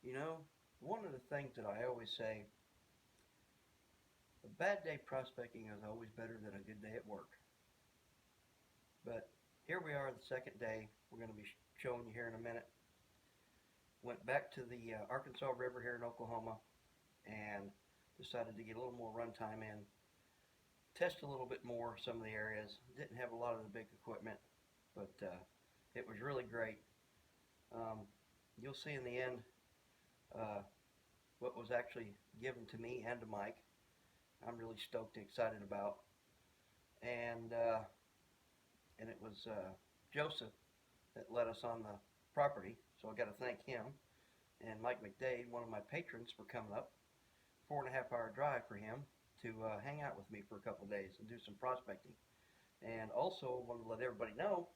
You know, one of the things that I always say, a bad day prospecting is always better than a good day at work. But here we are, the second day. We're going to be showing you here in a minute. Went back to the Arkansas River here in Oklahoma and decided to get a little more run time in. Test a little bit more some of the areas. Didn't have a lot of the big equipment, but it was really great. You'll see in the end what was actually given to me and to Mike. I'm really stoked and excited about. And it was Joseph that led us on the property, so I got to thank him. And Mike McDade, one of my patrons, for coming up. 4.5 hour drive for him to hang out with me for a couple of days and do some prospecting. And also wanted to let everybody know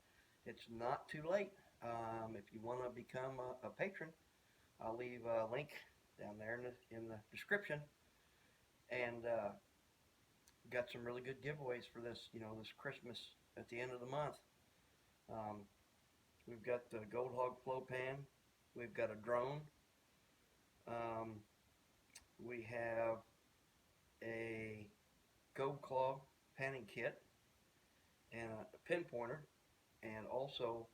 it's not too late. If you want to become a patron, I'll leave a link down there in the description. And got some really good giveaways for this, this Christmas at the end of the month. We've got the Gold Hog Flow Pan. We've got a drone. We have a Gold Claw panning kit and a pinpointer. And also,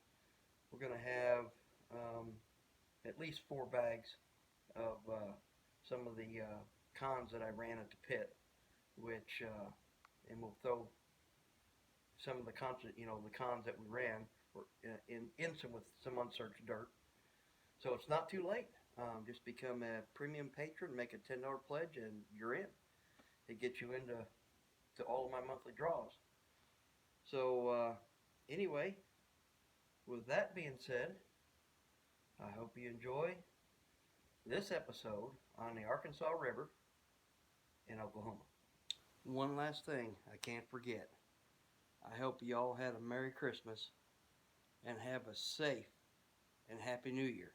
we're going to have at least 4 bags of some of the cons that I ran at the pit, which, and we'll throw some of the cons, the cons that we ran were in some with some unsearched dirt. So it's not too late. Just become a premium patron, make a $10 pledge, and you're in. It gets you into all of my monthly draws. So anyway, with that being said, I hope you enjoy this episode on the Arkansas River in Oklahoma. One last thing I can't forget. I hope you all had a Merry Christmas and have a safe and Happy New Year.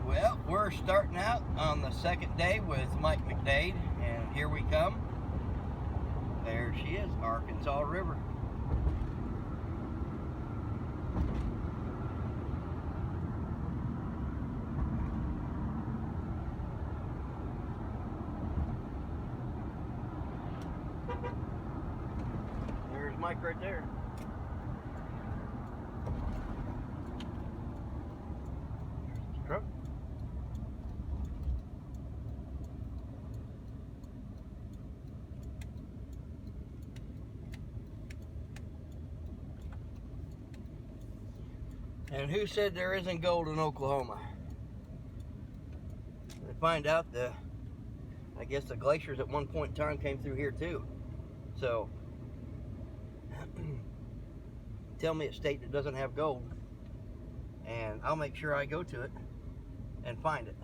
Well, we're starting out on the second day with Mike McDade, and here we come. There she is, Arkansas River. There's Mike right there. There's his truck. And who said there isn't gold in Oklahoma? They find out I guess the glaciers at one point in time came through here too. So, tell me a state that doesn't have gold, and I'll make sure I go to it and find it.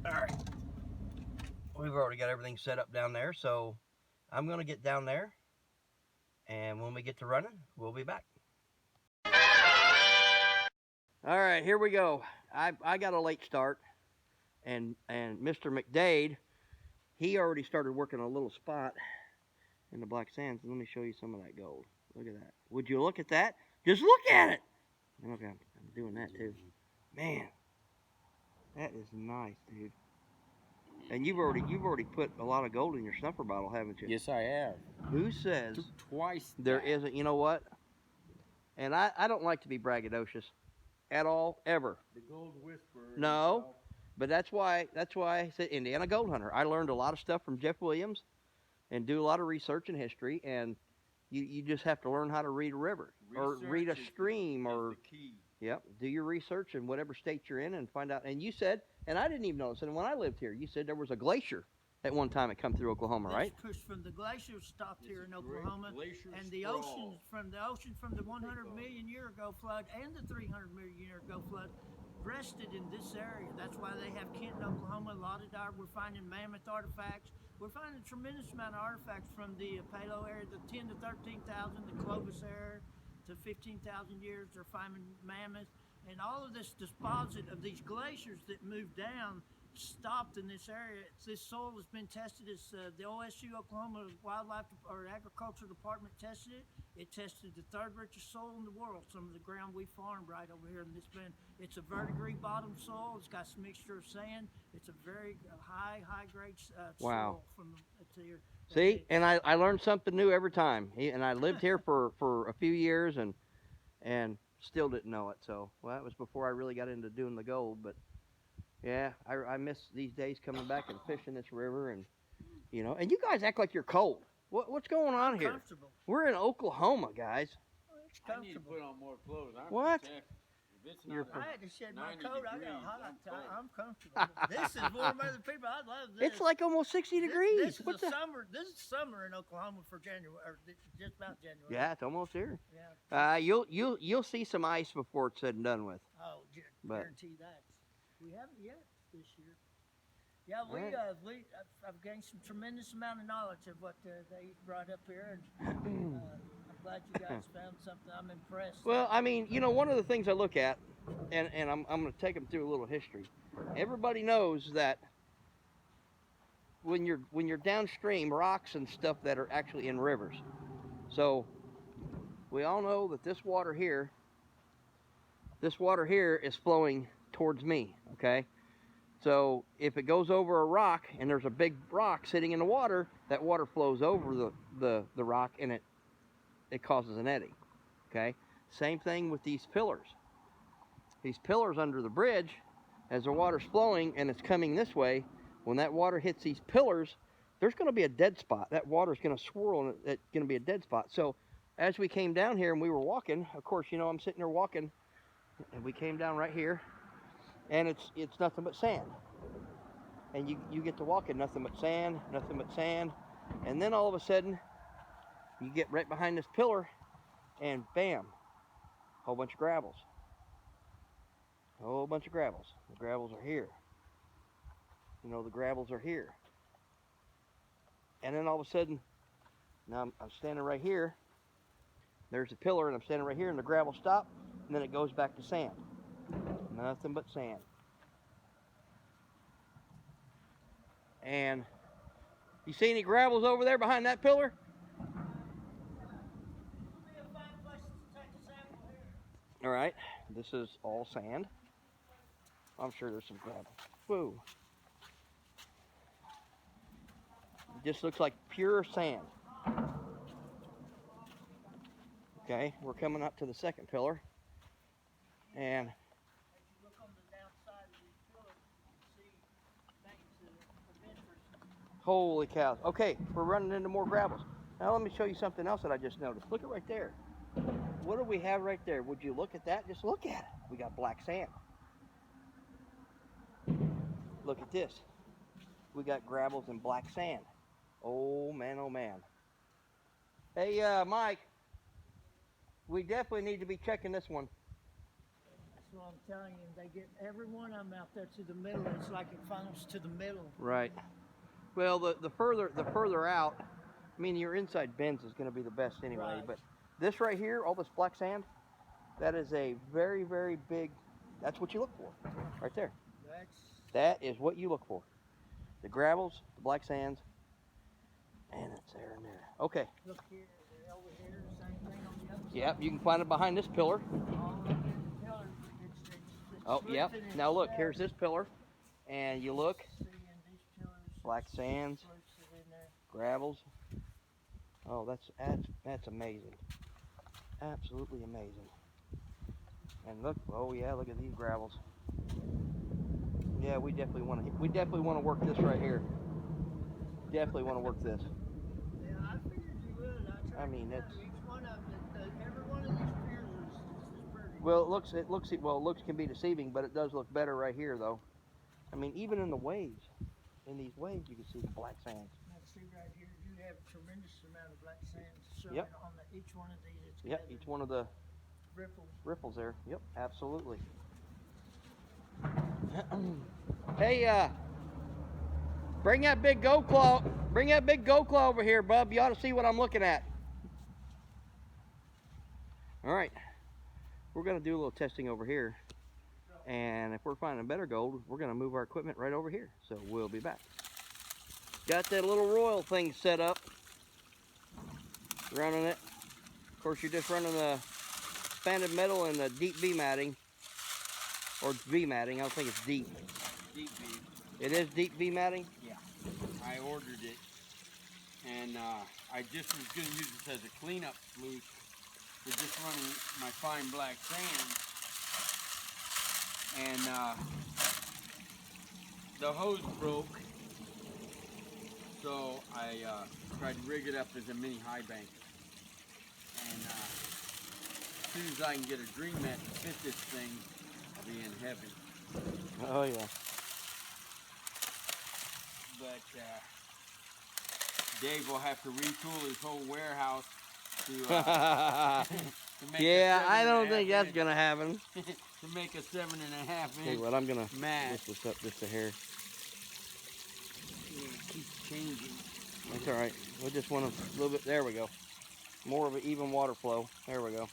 Alright. We've already got everything set up down there, so I'm going to get down there. And when we get to running, we'll be back. All right, here we go. I got a late start, and Mr. McDade, he already started working a little spot in the black sands. Let me show you some of that gold. Look at that. Would you look at that? Just look at it. Okay, I'm doing that too. Man, that is nice, dude. And you've already put a lot of gold in your snuffer bottle, haven't you? Yes, I have. Who says Twice there that. isn't? You know what? And I don't like to be braggadocious at all, ever. The gold whisperer. No, but that's why I said Indiana Gold Hunter. I learned a lot of stuff from Jeff Williams and do a lot of research in history, and you just have to learn how to read a river or read a stream or the key. Yep, do your research in whatever state you're in and find out. And you said, and I didn't even notice, and when I lived here, you said there was a glacier at one time it come through Oklahoma, right? That's pushed from the glacier stopped here in Oklahoma, and the ocean from the 100 million year ago flood and the 300 million year ago flood rested in this area. That's why they have Kenton, Oklahoma. A lot of we're finding mammoth artifacts. we're finding a tremendous amount of artifacts from the Palo area, the 10 to 13,000, the Clovis era to 15,000 years. They're finding mammoths, and all of this deposit of these glaciers that moved down stopped in this area. This soil has been tested. It's the OSU, Oklahoma Wildlife or Agriculture Department tested it. It tested the third richest soil in the world, some of the ground we farmed right over here. And it's a verdigris bottom soil. It's got some mixture of sand. It's a very high grade Wow. soil from the here. See, and I learned something new every time. And I lived here for a few years and still didn't know it. So, well, that was before I really got into doing the gold. But yeah, I miss these days coming back and fishing this river, and and you guys act like you're cold. What's going on here? We're in Oklahoma, guys. It's I need to comfortable. put on more clothes. I'm What? from Texas. If it's You're not I had to shed my 90 coat. I got degrees, hot. I'm cold. I'm comfortable. This is warm other people. I love this. It's like almost 60 degrees. This is What the? summer. This is summer in Oklahoma for January, or just about January. Yeah, it's almost here. Yeah. You'll see some ice before it's said and done with. Oh, But- guarantee that. We haven't yet this year. Yeah, Right. I've gained some tremendous amount of knowledge of what they brought up here, and I'm glad you guys found something. I'm impressed. Well, I mean, one of the things I look at, and I'm going to take them through a little history. Everybody knows that when you're downstream, rocks and stuff that are actually in rivers. So we all know that this water here is flowing towards me. Okay. So if it goes over a rock and there's a big rock sitting in the water, that water flows over the rock and it causes an eddy. Okay? Same thing with these pillars. These pillars under the bridge, as the water's flowing and it's coming this way, when that water hits these pillars, there's going to be a dead spot. That water's going to swirl and it's going to be a dead spot. So as we came down here and we were walking, of course, I'm sitting there walking, and we came down right here. And it's nothing but sand. And you get to walk in nothing but sand, and then all of a sudden you get right behind this pillar and bam, whole bunch of gravels. A whole bunch of gravels. The gravels are here. The gravels are here. And then all of a sudden, now I'm standing right here. There's a pillar and I'm standing right here and the gravel stop, and then it goes back to sand. Nothing but sand. And you see any gravels over there behind that pillar? All right, this is all sand. I'm sure there's some gravel. Whoa. It just looks like pure sand. Okay, we're coming up to the second pillar. And holy cow. Okay, we're running into more gravels. Now let me show you something else that I just noticed. Look at right there. What do we have right there? Would you look at that? Just look at it. We got black sand. Look at this. We got gravels and black sand. Oh man, oh man. Hey, Mike, we definitely need to be checking this one. That's what I'm telling you. They get every one of them out there to the middle. It's like it funnels to the middle. Right. Well, the further out, I mean, your inside bends is going to be the best anyway. Right. But this right here, all this black sand, that is a very, very big. That's what you look for, right there. That is what you look for. The gravels, the black sands, and it's there and there. Okay. Look here, over here, same thing on the other side. Yep, you can find it behind this pillar. All up in the pillar, it's Oh, yep. sleuthing it Now look, down. here's this pillar, and you look, See, in these pillars, black sands, sleuths it in there. gravels. Oh, that's amazing. Absolutely amazing. And look, oh yeah, look at these gravels. Yeah, we definitely want to work this right here. Definitely want to work this. Yeah, I figured you would. I mean, it's. Each one of them, every one of these piers is pretty. Well, it looks can be deceiving, but it does look better right here, though. I mean, even in the waves, in these waves, you can see the black sands. Now, see right here, you have a tremendous amount of black sands showing Yep. on each one of these. It's Yep, each one of the ripples. ripples there. Yep, absolutely. Hey, Bring that big goat claw. Bring that big goat claw over here, bub. You ought to see what I'm looking at. All right. We're going to do a little testing over here. And if we're finding better gold, we're going to move our equipment right over here. So we'll be back. Got that little royal thing set up. Running it. Of course, you're just running the expanded metal and the deep V matting. Or V matting. I don't think it's deep. Deep V. It is deep V matting? Yeah. I ordered it. And I just was going to use this as a cleanup fluke for just running my fine black sand. And the hose broke. So I tried to rig it up as a mini high bank. And as soon as I can get a dream mat to fit this thing, I'll be in heaven. Oh, yeah. But Dave will have to retool his whole warehouse to make Yeah, a I don't 7.5 think that's inch- going to happen. to make a 7.5 Hey, inch what I'm going to mat. lift this up just a hair. Yeah, it keeps changing. That's all right. We just want a little bit. There we go. More of an even water flow. There we go.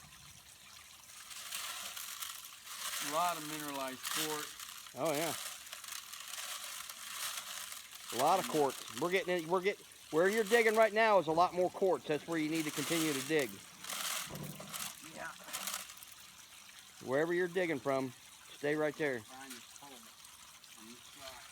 A lot of mineralized quartz. Oh yeah. A lot of quartz. We're getting where you're digging right now is a lot more quartz. That's where you need to continue to dig. Yeah. Wherever you're digging from, stay right there. Find this hole on this side.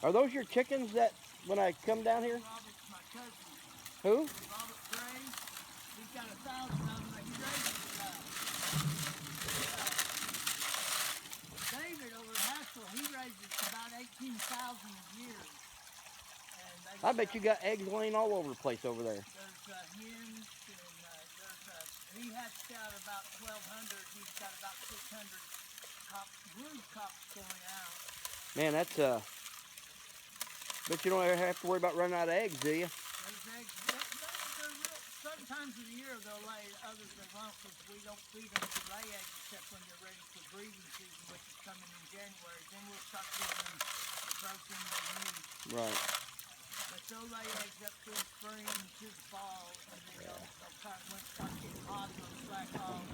Are those your chickens that when I come down here? Robert's my cousin. Who? Robert Gray. He's got 1,000 of them that he raises. David over at Haskell, he raises about 18,000 a year. And they I bet you got eggs laying all over the place over there. There's hens, and he hatched out about 1,200. He's got about 600 brood cocks going out. Man, that's but you don't ever have to worry about running out of eggs, do you? Those eggs, they're real, certain times of the year they'll lay, others they won't, because we don't feed them to lay eggs except when they're ready for breeding season, which is coming in January. Then we'll start giving them the protein they need. Right. But they'll lay eggs up through the spring to the fall, and then they'll start getting hot, they'll slack off.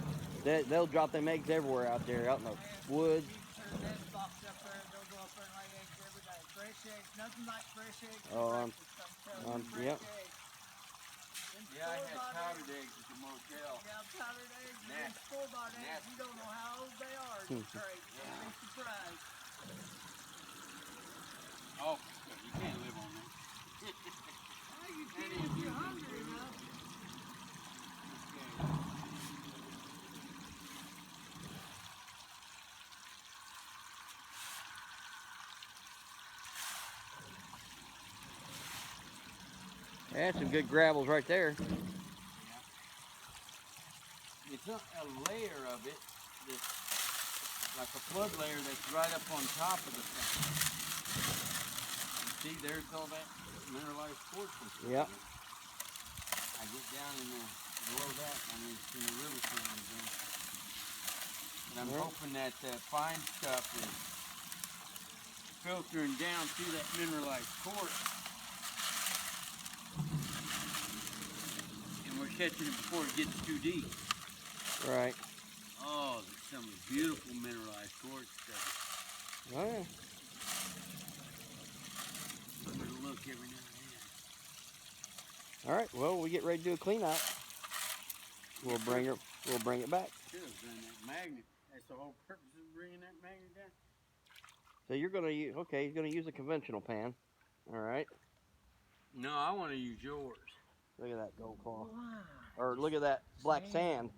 They'll drop them eggs everywhere out there, out in the woods. Turn that box up there, they'll go up there and lay eggs every day. Fresh eggs, nothing like fresh eggs. Oh, for breakfast, I'm telling you, fresh yep. eggs. Them Yeah, I had store-bought powdered eggs. eggs at the motel. Yeah, powdered eggs and Nasty. store-bought eggs. Nasty. You don't know how old they are. It's crazy. Yeah. You'd be surprised. Oh, you can't live on that. Well, you can if you're hungry enough. That's some good gravels right there. It's a layer of it that's like a flood layer that's right up on top of the thing. You see, there's all that mineralized quartz and stuff. Yep. I get down in there below that and it's in the river system again. And I'm hoping that fine stuff is filtering down through that mineralized quartz. And we're catching it before it gets too deep. Right. Oh, there's some beautiful mineralized quartz stuff. Oh yeah. I'm gonna look every now and All right. Well, we get ready to do a clean out. We'll bring it back. then. Should have done that magnet. That's the whole purpose of bringing that magnet down. So you're gonna use you're gonna use a conventional pan. All right. No, I want to use yours. Look at that gold claw. Wow. Or look at that black sand.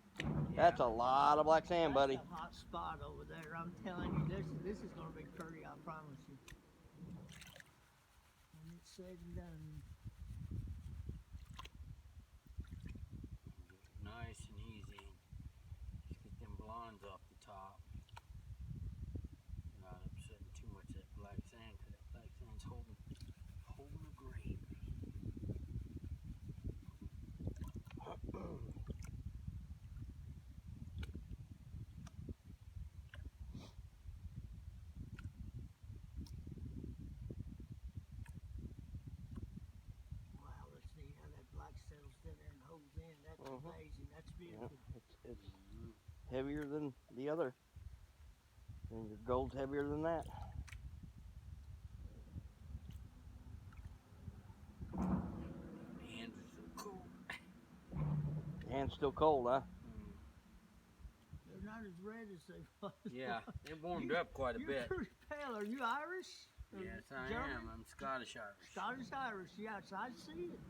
That's a lot of black sand, buddy. That's a hot spot over there. I'm telling you, this is going to be pretty, I promise you. When it's said and done. Nice and easy. Just get them blondes off the top. Amazing. That's beautiful. It's heavier than the other. And your gold's heavier than that. Hands are so cold. Hand's still cold, huh? They're not as red as they was. Yeah, they warmed up quite a You're bit. pretty pale. Are you Irish? Or Yes, I German? am. I'm Scottish Irish. Scottish Irish, yes, I see it.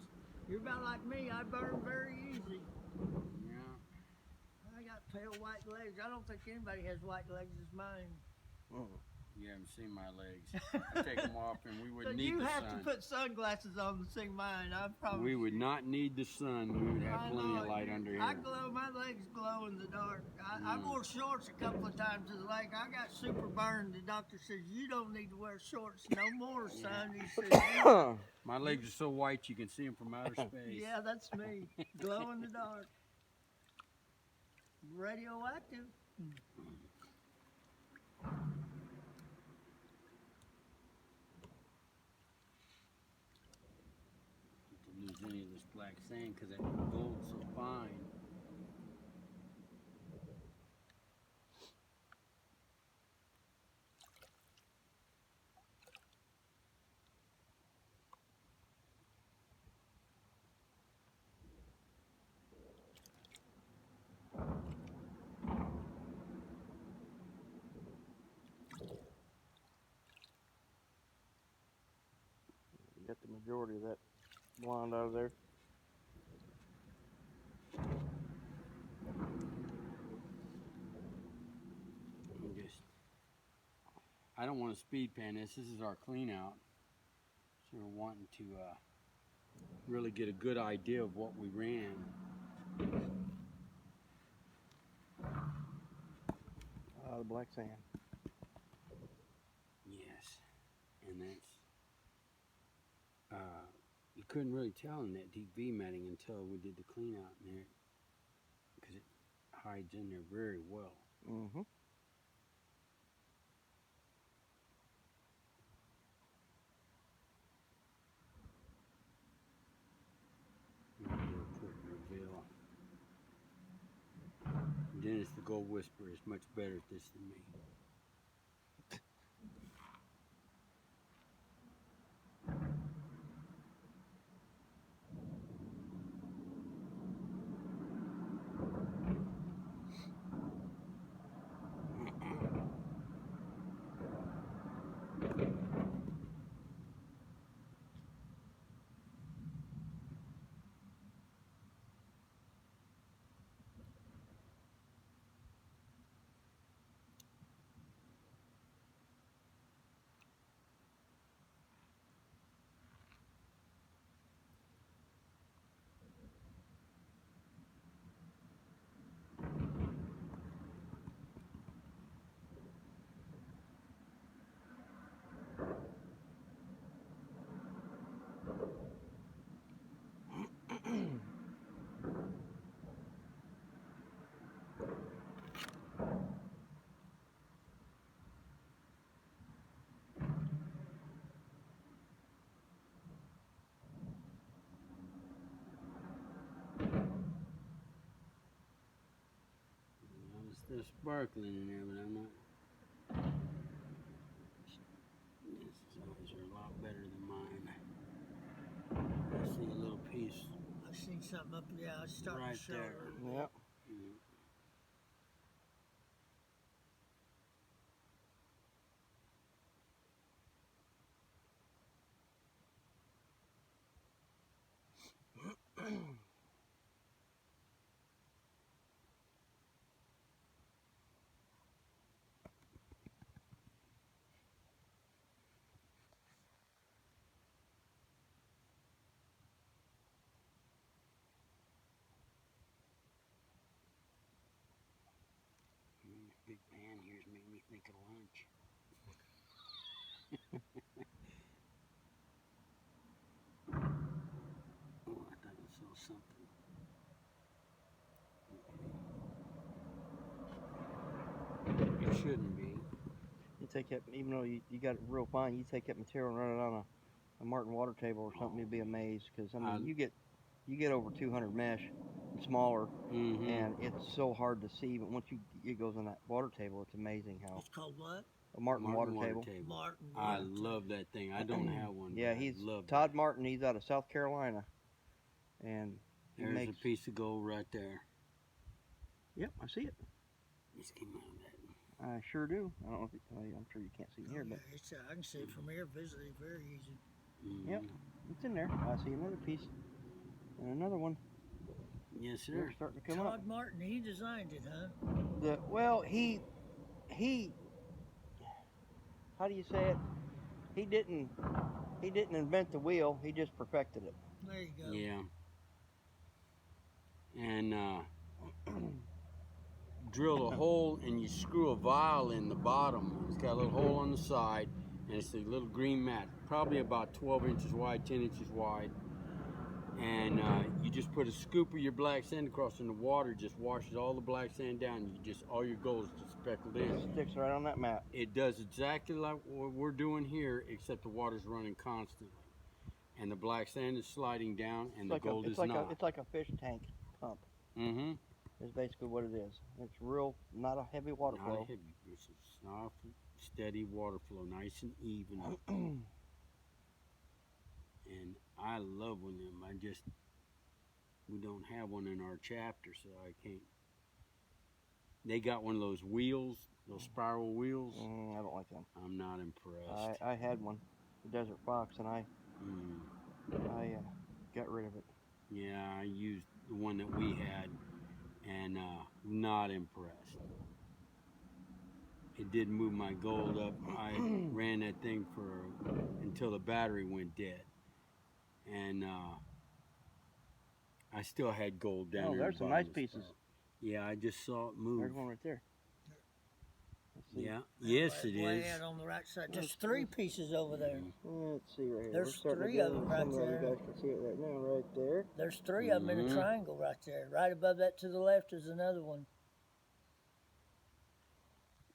You're about like me. I burn very easy. Yeah. I got pale white legs. I don't think anybody has white legs as mine. You haven't seen my legs. I take them off and we So wouldn't need you the have sun. to put sunglasses on to see mine. I promise. We would not need the sun. We would have I plenty know of it. light under here. I glow. My legs glow in the dark. I wore shorts a couple of times to the lake. I got super burned. The doctor says you don't need to wear shorts no more, son. He says, My legs are so white you can see them from outer space. yeah, that's me. Glow in the dark. Radioactive. To lose any of this black sand because that gold's so fine. You got the majority of that blonde out of there. I don't want to speed pan this. This is our clean out. So we're wanting to really get a good idea of what we ran. The black sand. Yes, and that's you couldn't really tell in that deep V matting until we did the clean out in there because it hides in there very well. Mm-hmm. Real quick reveal. Dennis the Gold Whisperer is much better at this than me. There's sparkling in there, but I'm not. His eyes are a lot better than mine. I see a little piece I seen something up. Yeah, it's starting right to show. there. Yep. This big pan here's making me think of lunch. Oh, I thought I saw something. It shouldn't be. You take that, even though you got it real fine, you take that material and run it on a Martin water table or something, you'd be amazed. Because, I mean, you get you get over 200 mesh, and smaller, Mm-hmm. and it's so hard to see. But once it goes on that water table, it's amazing how It's called what? a Martin water table. Martin. I water love that thing. I don't have one. Yeah, but I he's love Todd that. Martin. He's out of South Carolina, and he There's makes. a piece of gold right there. Yep, I see it. Just came out of that. I sure do. I don't know if I'm sure you can't see it Oh, here, yeah, but it's, I can see it from here. Visually, very easy. Mm-hmm. yep, it's in there. I see another piece and another one. Yes, sir. They're starting to come up. Todd Martin, he designed it, huh? Well, he, how do you say it? He didn't invent the wheel. He just perfected it. There you go. Yeah. And drill a hole and you screw a vial in the bottom. It's got a little hole on the side, and it's a little green mat, probably about 12 inches wide, 10 inches wide. And you just put a scoop of your black sand across, and the water just washes all the black sand down. You just, all your gold is just speckled in. It sticks right on that mat. It does exactly like what we're doing here, except the water's running constantly, and the black sand is sliding down, and the gold is not. It's like a fish tank pump. Mm-hmm. Is basically what it is. It's real, not a heavy water Not flow. a heavy, it's a soft, steady water flow, nice and even. And I love one of them. We don't have one in our chapter, so I can't. They got one of those wheels, those spiral wheels. I don't like them. I'm not impressed. I had one, the Desert Fox, and I got rid of it. Yeah, I used the one that we had, and not impressed. It did move my gold up. I ran that thing until the battery went dead, and I still had gold down there. Oh, there's some nice pieces. Yeah, I just saw it move. There's one right there. Let's see. Yeah, yes it Way is. out on the right side. There's 3 pieces over there. Let's see right here. There's We're starting 3 to of them right some of you there. guys can see it right now, right there. There's 3 of them in a Mhm. triangle right there. Right above that to the left is another one.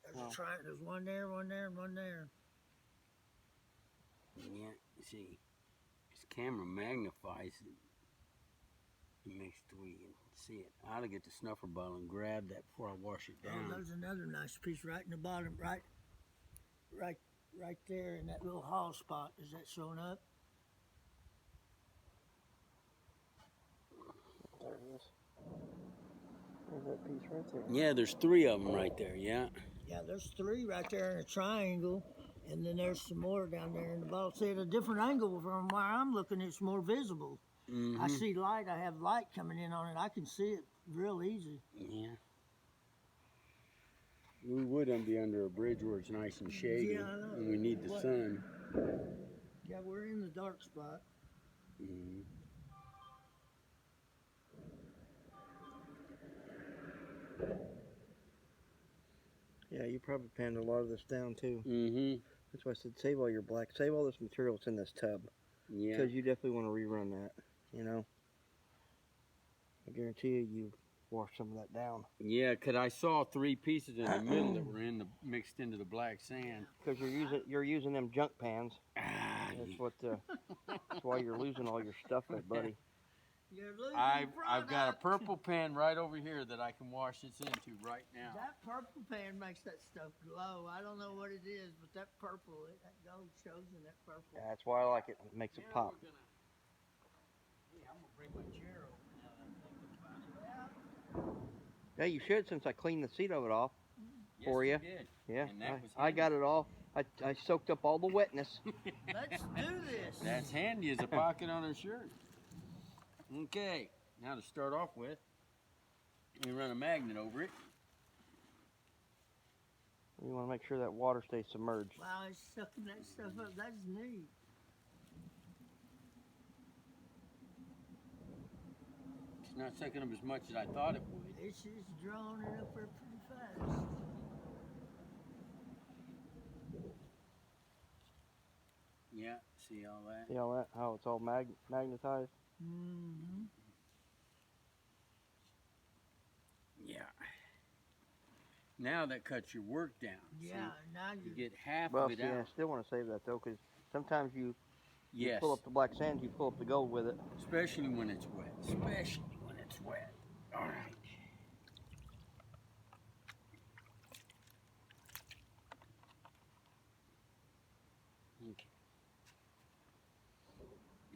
There's Oh. a triangle. There's one there, and one there. Yeah, see, this camera magnifies it. It makes it where you can see it. I ought to get the snuffer bottle and grab that before I wash it Oh, down. there's another nice piece right in the bottom, right there in that little hall spot. Is that showing up? There it is. There's that piece right there. Yeah, there's 3 of them right there, yeah. Yeah, there's 3 right there in a triangle, and then there's some more down there in the bottom. See, at a different angle from where I'm looking, it's more visible. Mm-hmm. I see light. I have light coming in on it. I can see it real easy. Yeah. We wouldn't be under a bridge where it's nice and shady, Yeah, I know. and we need the sun. Yeah, we're in the dark spot. Mm-hmm. Yeah, you probably panned a lot of this down too. Mm-hmm. That's why I said save all your black, save all this material that's in this tub, Yeah. because you definitely want to rerun that. You know, I guarantee you washed some of that down. Yeah, 'cause I saw 3 pieces in the middle that were mixed into the black sand. Because you're using them junk pans. Ah, That's what. That's why you're losing all your stuff there, buddy. You're losing I've got a product. purple pan right over here that I can wash this into right now. That purple pan makes that stuff glow. I don't know what it is, but that purple, that gold shows in that purple. That's why I like it. It makes it pop. I'm gonna bring my chair over now that I'm thinking about it. Yeah, you should, since I cleaned the seat of it off Yes, for you. did. Yeah, And that was I got it all. I soaked up all the wetness. Let's do this. That's handy as a pocket on a shirt. Okay, now to start off with, we run a magnet over it. You want to make sure that water stays submerged. Wow, it's sucking that stuff up. That's neat. It's not sucking up as much as I thought it would. It's just drawing it up there pretty fast. Yeah, see all that? See all that? How it's all magnetized? Mm-hmm. Yeah. Now that cuts your work down. Yeah, See, now you you get half Well, of it see, I out. still want to save that though, because sometimes You Yes. pull up the black sand, you pull up the gold with it. Especially when it's wet. Especially when it's wet. All right. Okay.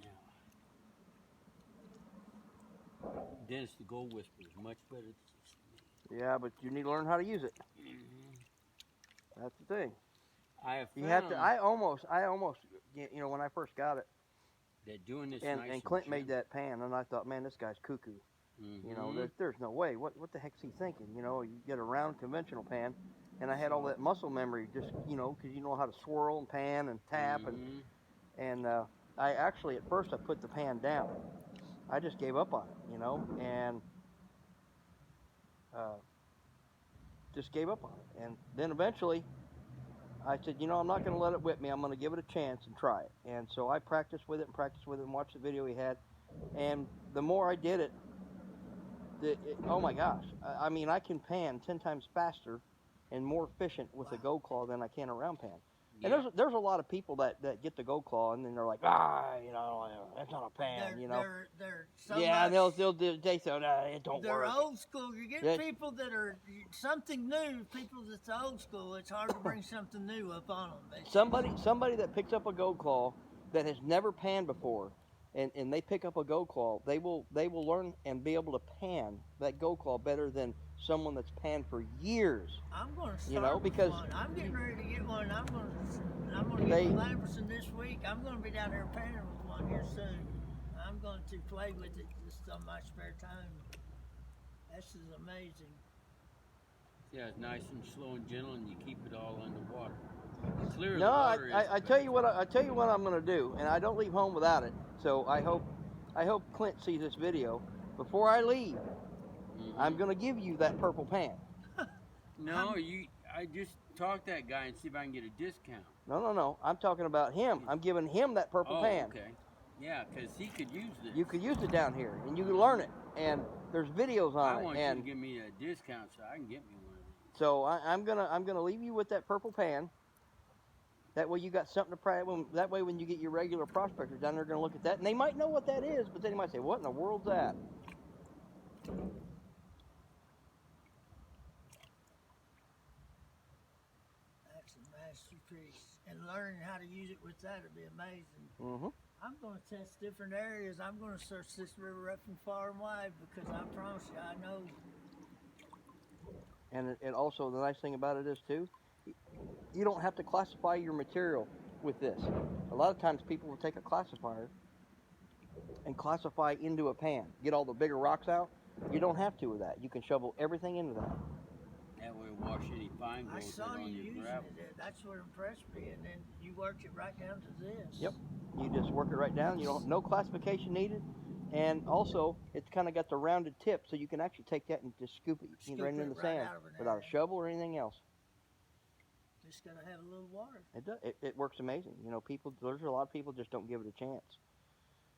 Now, Dennis the Gold Whisperer is much better than this to me. Yeah, but you need to learn how to use it. Mm-hmm. That's the thing. I have found You have to. I almost, you know, when I first got it, that doing this and nice Clint made gentle- that pan, and I thought, man, this guy's cuckoo. Mhm. You know, there's no way. What the heck's he thinking? You know, you get a round conventional pan, and I had all that muscle memory, just you know, because you know how to swirl and pan and tap, Mhm. and I actually at first I put the pan down. I just gave up on it, you know, and just gave up on it. And then eventually I said, you know, I'm not going to let it whip me. I'm going to give it a chance and try it. And so I practiced with it and watched the video he had. And the more I did it, oh my gosh. I mean, I can pan 10 times faster and more efficient with a Gold Claw than I can a round pan. And Yeah. there's a lot of people that get the Gold Claw and then they're like, you know, that's not a pan, you know. They're so Yeah, and much, they say, no, it don't they're work. old school. You get Yeah. people that are something new. People that's old school. It's hard to bring something new up on them. Somebody that picks up a Gold Claw that has never panned before, and they pick up a Gold Claw, they will learn and be able to pan that Gold Claw better than someone that's panned for years. I'm going to start You know, with because one. I'm getting ready to get one. I'm going to get with Lamberson this week. I'm going to be down there panning with one here soon. I'm going to play with it just on my spare time. This is amazing. Yeah, it's nice and slow and gentle, and you keep it all underwater. The clearer No, the water is, I tell you what I tell you what I'm going to do, and I don't leave home without it. So I hope Clint sees this video before I leave. Mm-hmm. I'm going to give you that purple pan. No, I just talk to that guy and see if I can get a discount. No. I'm talking about him. I'm giving him that purple pan. Okay. Yeah, because he could use this. You could use it down here, and you can learn it. And there's videos on it. I want and you to give me a discount so I can get me one of these. So I'm gonna leave you with that purple pan. That way you got something to practice. That way when you get your regular prospectors down, they're gonna look at that, and they might know what that is, but then they might say, "What in the world's that?" That's a masterpiece. And learning how to use it with that would be amazing. Mm-hmm. I'm going to test different areas. I'm going to search this river up and far and wide because I promise you, I know. And also the nice thing about it is too, you don't have to classify your material with this. A lot of times people will take a classifier and classify into a pan, get all the bigger rocks out. You don't have to with that. You can shovel everything into that. That way wash any fine I growth saw on you your using gravel. it. That's what impressed me. And then you worked it right down to this. Yep. You just work it right down. You don't no classification needed. And also, it's kind of got the rounded tip, so you can actually take that and just scoop it right in the sand without a shovel or anything else. Just gotta have a little water. It does. It works amazing. You know, there's a lot of people just don't give it a chance,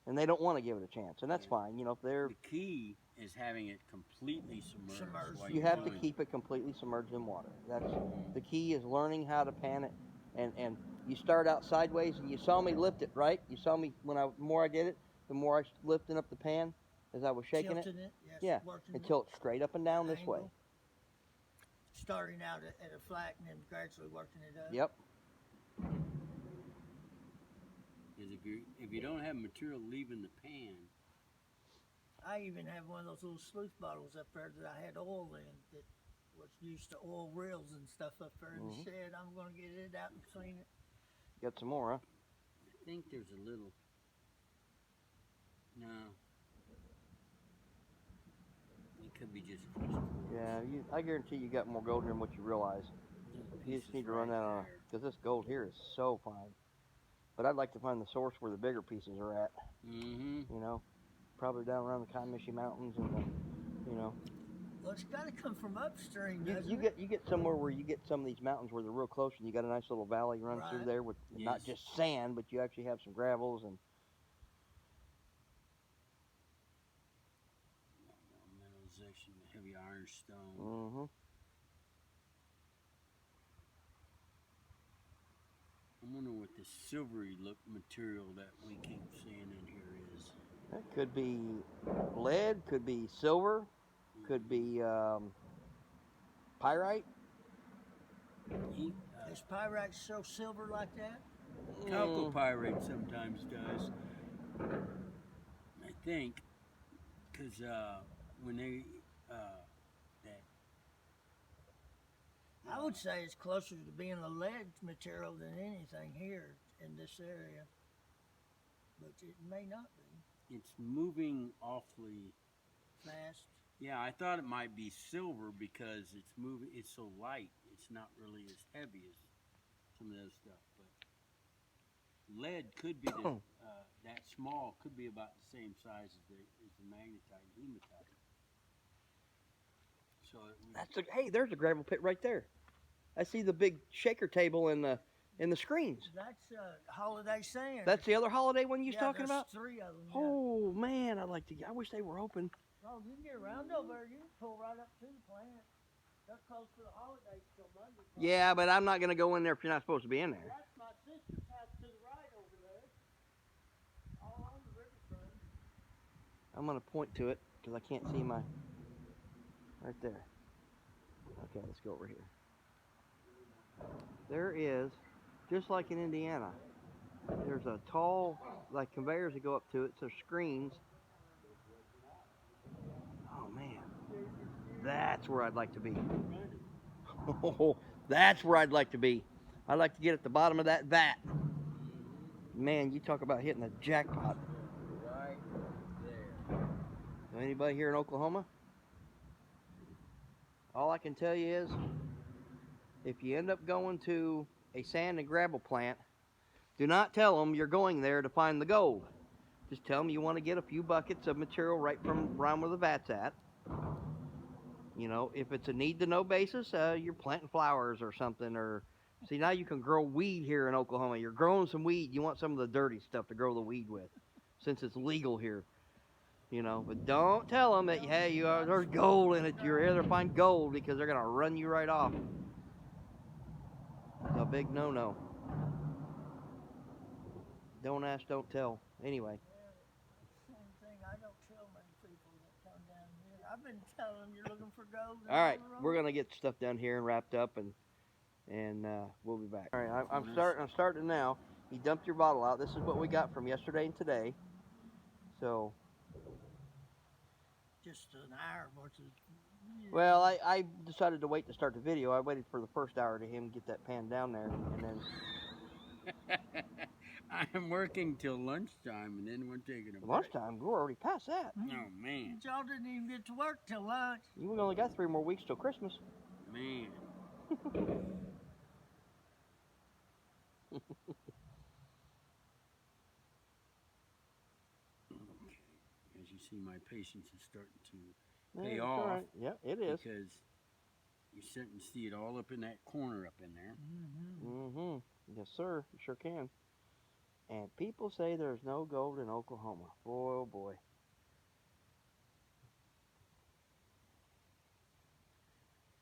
and they don't want to give it a chance, and that's fine. You know, if they're The key is having it completely submerged. While you you're have to doing keep it completely submerged in water. That's the key is learning how to pan it, and you start out sideways, and you saw me lift it, right? You saw me when the more I did it, the more I lifting up the pan as I was shaking Tilting it. Yes, Yeah, working and tilt straight up and down this way. angle. Starting out at a flat and then gradually working it up. Yep. Because if you don't have material leaving the pan, I even have one of those little sleuth bottles up there that I had oil in that was used to oil reels and stuff up there in the shed. I'm going to get it out and clean it. Got some more, huh? I think there's a little. No. It could be just crystal. Yeah, I guarantee you got more gold here than what you realize. You just need to run that on, because this gold here is so fine. But I'd like to find the source where the bigger pieces are at. Mm-hmm. You know, probably down around the Comanche Mountains and you know. Well, it's got to come from upstream, doesn't You get somewhere where you get some of these mountains where they're real close, and you got a nice little valley run through there with not just sand, but you actually have some gravels and. Mineralization, heavy ironstone. Mm-hmm. wonder what the silvery look material that we keep seeing in here is. That could be lead, could be silver, could be pyrite. Does pyrite show silver like that? Chalcopyrite sometimes does. I think, because when they that I would say it's closer to being a lead material than anything here in this area, but it may not be. it's moving awfully. Fast. Yeah, I thought it might be silver because it's moving. It's so light. It's not really as heavy as some of those stuff. But lead could be that small. Could be about the same size as the magnetite and hematite. So Hey, there's a gravel pit right there. I see the big shaker table in the screens. That's holiday sand. That's the other holiday one you was talking there's about? 3 of them. Yeah. Oh man, I wish they were open. Oh, you can get around over there. You can pull right up to the plant. They're closed for the holidays till Monday. Yeah, but I'm not gonna go in there if you're not supposed to be in there. That's my sister's house to the right over there. All on the riverfront. I'm gonna point to it because I can't see my. Right there. Okay, let's go over here. There is, just like in Indiana, there's a tall, like conveyors that go up to it, so screens. Oh man, that's where I'd like to be. Oh, that's where I'd like to be. I'd like to get at the bottom of that vat. Man, you talk about hitting a jackpot. right there. Know anybody here in Oklahoma? All I can tell you is, if you end up going to a sand and gravel plant, do not tell them you're going there to find the gold. Just tell them you want to get a few buckets of material right from around where the vat's at. You know, if it's a need-to-know basis, you're planting flowers or something. Or see, now you can grow weed here in Oklahoma. You're growing some weed. You want some of the dirty stuff to grow the weed with, since it's legal here. You know, but don't tell them that, hey, there's gold in it. You're here to find gold, because they're going to run you right off. It's a big no-no. Don't ask, don't tell. Anyway. Same thing. I don't tell many people that come down here. I've been telling them you're looking for gold. All right, we're going to get stuff down here and wrapped up, and we'll be back. All right, I'm starting now. You dumped your bottle out. This is what we got from yesterday and today. So... just an hour worth of. Well, I decided to wait to start the video. I waited for the first hour to him get that pan down there, and then. I'm working till lunchtime, and then we're taking a break. Lunchtime? We're already past that. Oh man, Y'all didn't even get to work till lunch. You only got 3 more weeks till Christmas. man. As you see, my patience is starting to pay Yeah, off. all right. Yeah, it is. Because you certainly see it all up in that corner up in there. Mm-hmm. Yes, sir. You sure can. And people say there's no gold in Oklahoma. Boy, oh boy.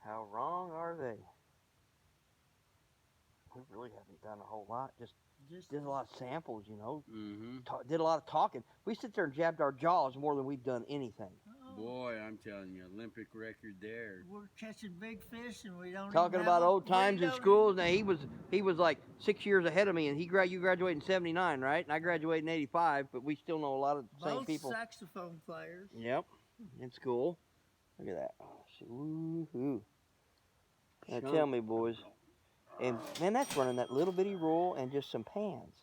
How wrong are they? We really haven't done a whole lot. Just did a lot of samples, you know. Mm-hmm. Did a lot of talking. We sit there and jabbed our jaws more than we've done anything. Boy, I'm telling you, Olympic record there. We're catching big fish and we don't Talking even about have old times in we don't schools. Now he was like 6 years ahead of me, and you graduated in '79, right? And I graduated in '85, but we still know a lot of the same both people. saxophone players. Yep, in school. Look at that. Woo-hoo. Now tell me, boys. And man, that's running that little bitty roll and just some pans.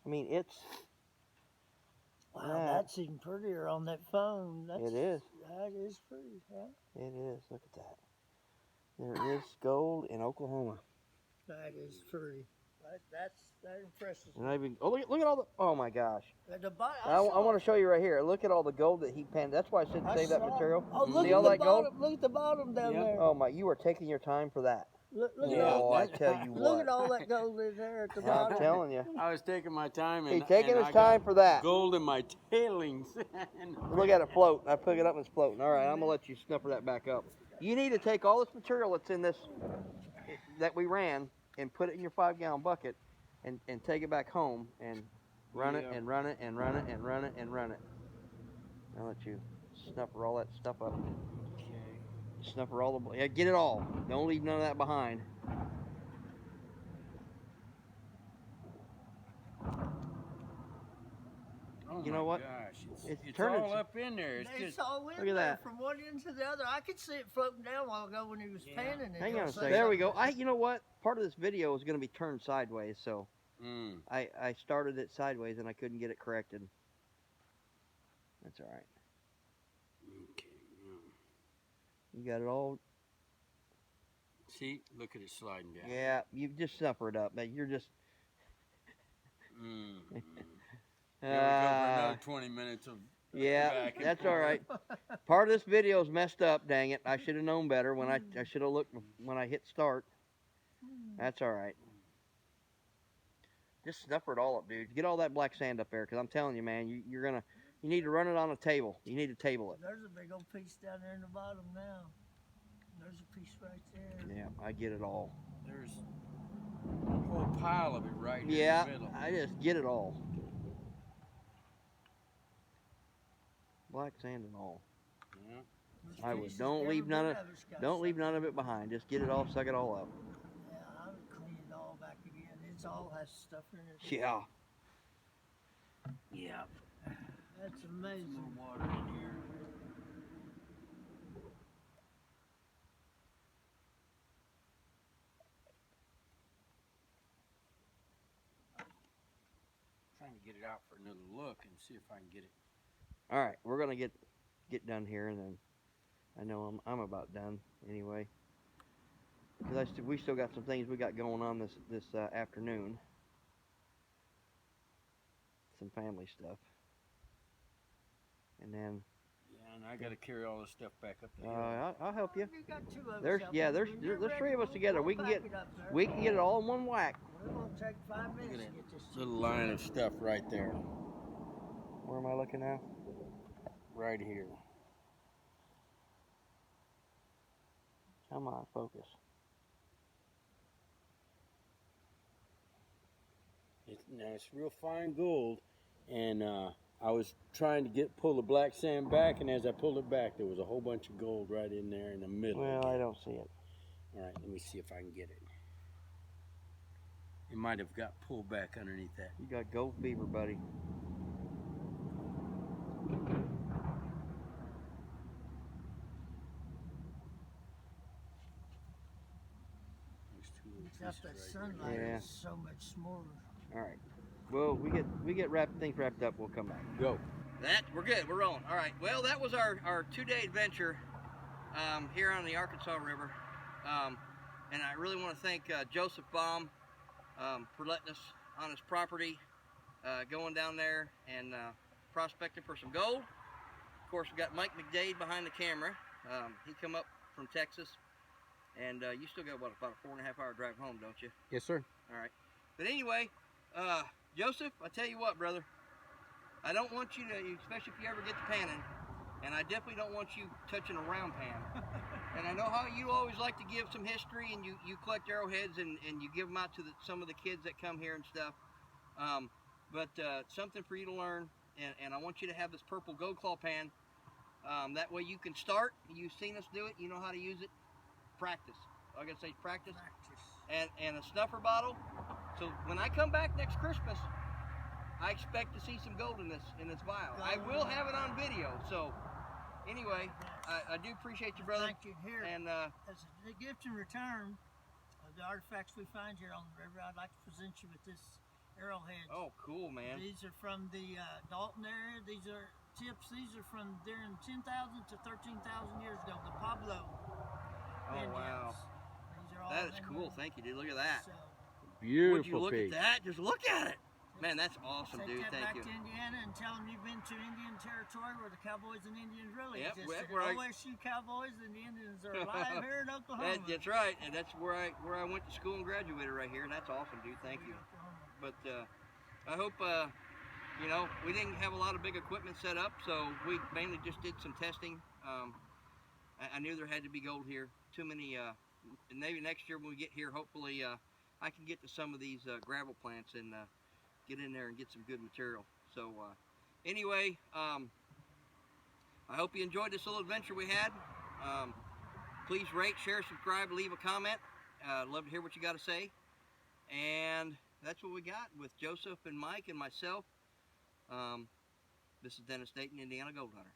I mean, it's. Wow, that's even prettier on that phone. It is. That is pretty, yeah. It is. Look at that. There is gold in Oklahoma. That is pretty. That impresses me. And I even look at all the. Oh my gosh. At the bottom, I want to show you right here. Look at all the gold that he panned. That's why I said save that material. Oh, look See at all the that gold? bottom. Look at the bottom down there. Oh my! You are taking your time for that. Look Yeah, at all I tell you Look what. at all that gold in there at the I'm bottom. telling you. I was taking my time, and He's taking and his I got time for that. Gold in my tailings. Look at it float. I pick it up and it's floating. All right, I'm gonna let you snuffer that back up. You need to take all this material that's in this that we ran and put it in your 5-gallon bucket and take it back home and run it Yeah. and run it and run it and run it and run it. I'll let you snuffer all that stuff up. Okay. Snuffer all the, yeah, get it all. Don't leave none of that behind. Oh You my know what? gosh, It's it's turning all to- up in there. It's It's just all in Look at there that. from one end to the other. I could see it floating down a while ago when he was Yeah. panning it. Hang You'll on a see second. There we go. something. You know what? Part of this video is going to be turned sideways, so I started it sideways and I couldn't get it corrected. That's all right. Okay. You got it all. See, look at it sliding down. Yeah, you just snuffer it up, man. You're just. Here we go for another 20 minutes of Yeah, back and that's all forth. right. Part of this video is messed up. Dang it! I should have known better when I should have looked when I hit start. That's all right. Just snuffer it all up, dude. Get all that black sand up there, because I'm telling you, man, you need to run it on a table. You need to table it. There's a big old piece down there in the bottom now. There's a piece right there. Yeah, I get it all. There's a whole pile of it right here Yeah, in the middle. I just get it all. Black sand and all. Yeah. There's I would. pieces Don't every leave none bit of it's got don't leave something. none of it behind. Just get it all, suck it all up. Yeah, I would clean it all back again. It's all has stuff in it. Yeah. Yeah. That's A amazing. little water in here. Trying to get it out for another look and see if I can get it. All right, we're gonna get done here, and then I know I'm about done anyway. Because we still got some things we got going on this afternoon. Some family stuff, and then Yeah, and I got to carry all this stuff back up the hill. I'll help you. You got two of us There's helping. When you're there's ready, three of us together. we'll We can pack get it up there. we can get it all in one whack. We're gonna take 5 minutes Look to at get this. Little line of stuff right there. Where am I looking now? Right here. Come on, focus. It's real fine gold, and I was trying to pull the black sand back, and as I pulled it back, there was a whole bunch of gold right in there in the middle. Well, again. I don't see it. All right, let me see if I can get it. It might have got pulled back underneath that. You got gold fever, buddy. There's two little It's up pieces that right here. sunlight Yeah. is so much smaller. All right. Well, we get things wrapped up. We'll come back. Go. We're good. We're rolling. All right. Well, that was our 2-day adventure here on the Arkansas River, and I really want to thank Joseph Baum for letting us on his property, going down there and prospecting for some gold. Of course, we got Mike McDade behind the camera. He come up from Texas, and you still got about a 4.5 hour drive home, don't you? Yes, sir. All right. But anyway, Joseph, I tell you what, brother. I don't want you to, especially if you ever get to panning, and I definitely don't want you touching a round pan. And I know how you always like to give some history, and you collect arrowheads, and you give them out to some of the kids that come here and stuff. But something for you to learn, and I want you to have this purple gold claw pan. That way you can start. You've seen us do it. You know how to use it. Practice. All I gotta say is practice. And a snuffer bottle. So when I come back next Christmas, I expect to see some gold in this vial. I will have it on video. So anyway, I do appreciate you, brother. Thank you. Here, And as a gift in return of the artifacts we find here on the river, I'd like to present you with this arrowhead. oh, cool, man. These are from the Dalton area. These are tips. These are from during 10,000 to 13,000 years ago. The Pablo Oh, Indians. wow. These are all That is in cool. there. Thank you, dude. Look at that. So, Beautiful Would you look piece. at that? Just look at it. Man, that's awesome, take dude. that Thank back you. to Indiana and tell them you've been to Indian territory where the cowboys and Indians really Yep, existed. where I- OSU cowboys and the Indians are alive here in Oklahoma. That's right, and that's where I went to school and graduated right here. And that's awesome, dude. Thank you. But I hope you know, we didn't have a lot of big equipment set up, so we mainly just did some testing. I knew there had to be gold here. Too many. Maybe next year when we get here, hopefully I can get to some of these gravel plants and get in there and get some good material. So anyway, I hope you enjoyed this little adventure we had. Please rate, share, subscribe, leave a comment. Love to hear what you got to say. And that's what we got with Joseph and Mike and myself. This is Dennis Dayton, Indiana Gold Hunter.